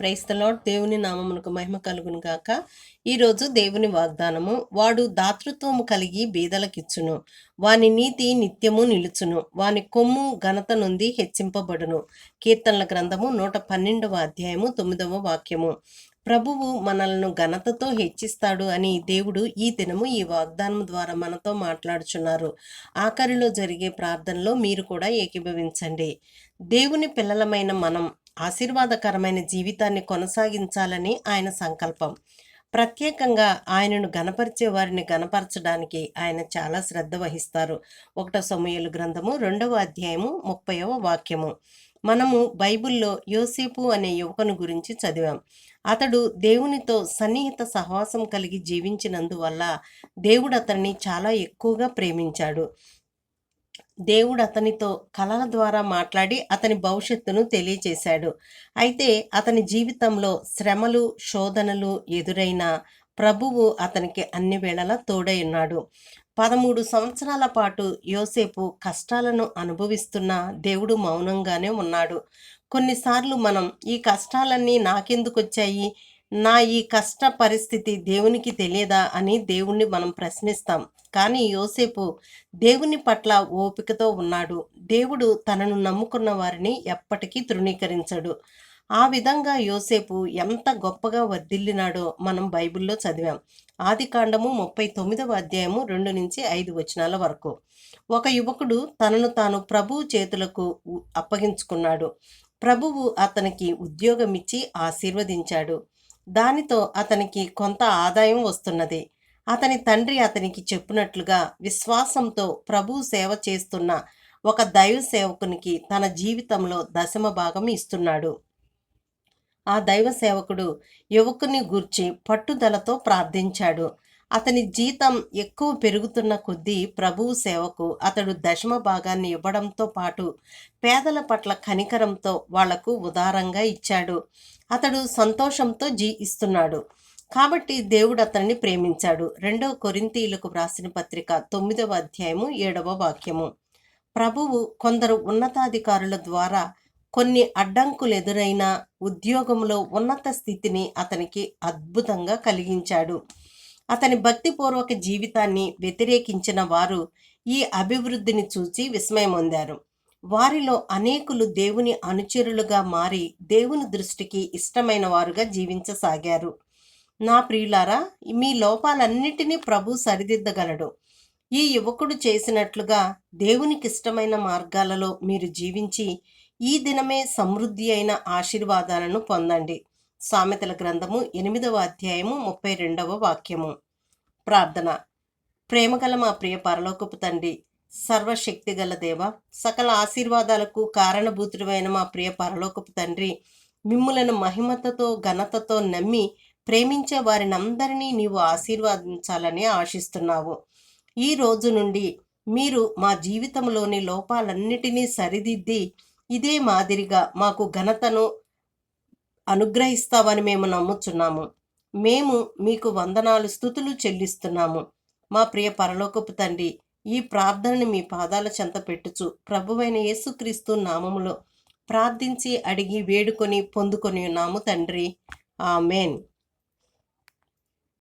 Praise the lord. దేవుని నామమునకు మహిమ కలుగును గాక. ఈరోజు దేవుని వాగ్దానము, వాడు దాతృత్వము కలిగి బీదలకిచ్చును, వాని నీతి నిత్యము నిలుచును, వాని కొమ్ము ఘనత నుండి హెచ్చింపబడును. కీర్తనల గ్రంథము 112వ అధ్యాయము 9వ వాక్యము. ప్రభువు మనలను ఘనతతో హెచ్చిస్తాడు అని దేవుడు ఈ దినము ఈ వాగ్దానం ద్వారా మనతో మాట్లాడుచున్నారు. ఆఖరిలో జరిగే ప్రార్థనలో మీరు కూడా ఏకీభవించండి. దేవుని పిల్లలమైన మనం ఆశీర్వాదకరమైన జీవితాన్ని కొనసాగించాలని ఆయన సంకల్పం. ప్రత్యేకంగా ఆయనను గనపరిచే వారిని గనపరచడానికి ఆయన చాలా శ్రద్ధ వహిస్తారు. 1 సమూయేలు గ్రంథము 2వ అధ్యాయము 30వ వాక్యము. మనము బైబిల్లో యోసేపు అనే యువకుని గురించి చదివాం. అతడు దేవునితో సన్నిహిత సహవాసం కలిగి జీవించినందువల్ల దేవుడు అతన్ని చాలా ఎక్కువగా ప్రేమించాడు. దేవుడు అతనితో కలల ద్వారా మాట్లాడి అతని భవిష్యత్తును తెలియచేశాడు. అయితే అతని జీవితంలో శ్రమలు, శోధనలు ఎదురైనా ప్రభువు అతనికి అన్ని వేళలా తోడై ఉన్నాడు. 13 సంవత్సరాల పాటు యోసేపు కష్టాలను అనుభవిస్తున్నా దేవుడు మౌనంగానే ఉన్నాడు. కొన్నిసార్లు మనం ఈ కష్టాలన్నీ నాకెందుకు వచ్చాయి, నా ఈ కష్ట పరిస్థితి దేవునికి తెలియదా అని దేవుణ్ణి మనం ప్రశ్నిస్తాం. కానీ యోసేపు దేవుని పట్ల ఓపికతో ఉన్నాడు. దేవుడు తనను నమ్ముకున్న వారిని ఎప్పటికీ తృణీకరించడు. ఆ విధంగా యోసేపు ఎంత గొప్పగా వర్ధిల్లినాడో మనం బైబిల్లో చదివాం. ఆదికాండము 39వ అధ్యాయము 2 నుంచి 5 వచనాల వరకు. ఒక యువకుడు తనను తాను ప్రభువు చేతులకు అప్పగించుకున్నాడు. ప్రభువు అతనికి ఉద్యోగమిచ్చి ఆశీర్వదించాడు. దానితో అతనికి కొంత ఆదాయం వస్తున్నది. అతని తండ్రి అతనికి చెప్పినట్లుగా విశ్వాసంతో ప్రభువు సేవ చేస్తున్న ఒక దైవ సేవకునికి తన జీవితంలో 10వ భాగం ఇస్తున్నాడు. ఆ దైవ సేవకుడు యువకుని గూర్చి పట్టుదలతో ప్రార్థించాడు. అతని జీతం ఎక్కువ పెరుగుతున్న కొద్దీ ప్రభువు సేవకు అతడు 10వ భాగాన్ని ఇవ్వడంతో పాటు పేదల పట్ల కనికరంతో వాళ్లకు ఉదారంగా ఇచ్చాడు. అతడు సంతోషంతో ఇస్తున్నాడు. కాబట్టి దేవుడు అతన్ని ప్రేమించాడు. 2 కొరింథీయులకు వ్రాసిన పత్రిక 9వ అధ్యాయము 7వ వాక్యము. ప్రభువు కొందరు ఉన్నతాధికారుల ద్వారా కొన్ని అడ్డంకులు ఎదురైన ఉద్యోగంలో ఉన్నత స్థితిని అతనికి అద్భుతంగా కలిగించాడు. అతని భక్తిపూర్వక జీవితాన్ని వ్యతిరేకించిన వారు ఈ అభివృద్ధిని చూచి విస్మయం పొందారు. వారిలో అనేకులు దేవుని అనుచరులుగా మారి దేవుని దృష్టికి ఇష్టమైన వారుగా జీవించసాగారు. నా ప్రియులారా, మీ లోపాలన్నిటినీ ప్రభు సరిదిద్దగలడు. ఈ యువకుడు చేసినట్లుగా దేవునికి ఇష్టమైన మార్గాలలో మీరు జీవించి ఈ దినమే సమృద్ధి అయిన ఆశీర్వాదాలను పొందండి. సామెతల గ్రంథము 8వ అధ్యాయము 32వ వాక్యము. ప్రార్థన. ప్రేమగల మా ప్రియ పరలోకపు తండ్రి, సర్వశక్తిగల దేవ, సకల ఆశీర్వాదాలకు కారణభూతుడైన మా ప్రియ పరలోకపు తండ్రి, మిమ్ములను మహిమతతో ఘనతతో నమ్మి ప్రేమించే వారినందరినీ నీవు ఆశీర్వదించాలని ఆశిస్తున్నావు. ఈ రోజు నుండి మీరు మా జీవితంలోని లోపాలన్నిటినీ సరిదిద్ది ఇదే మాదిరిగా మాకు ఘనతను అనుగ్రహిస్తావని మేము నమ్ముచున్నాము. మేము మీకు వందనాలు, స్తుతులు చెల్లిస్తున్నాము. మా ప్రియ పరలోకపు తండ్రి, ఈ ప్రార్థనని మీ పాదాల చెంత పెట్టుచు ప్రభువైన యేసుక్రీస్తు నామములో ప్రార్థించి అడిగి వేడుకొని పొందుకొని ఉన్నాము తండ్రి. ఆమేన్.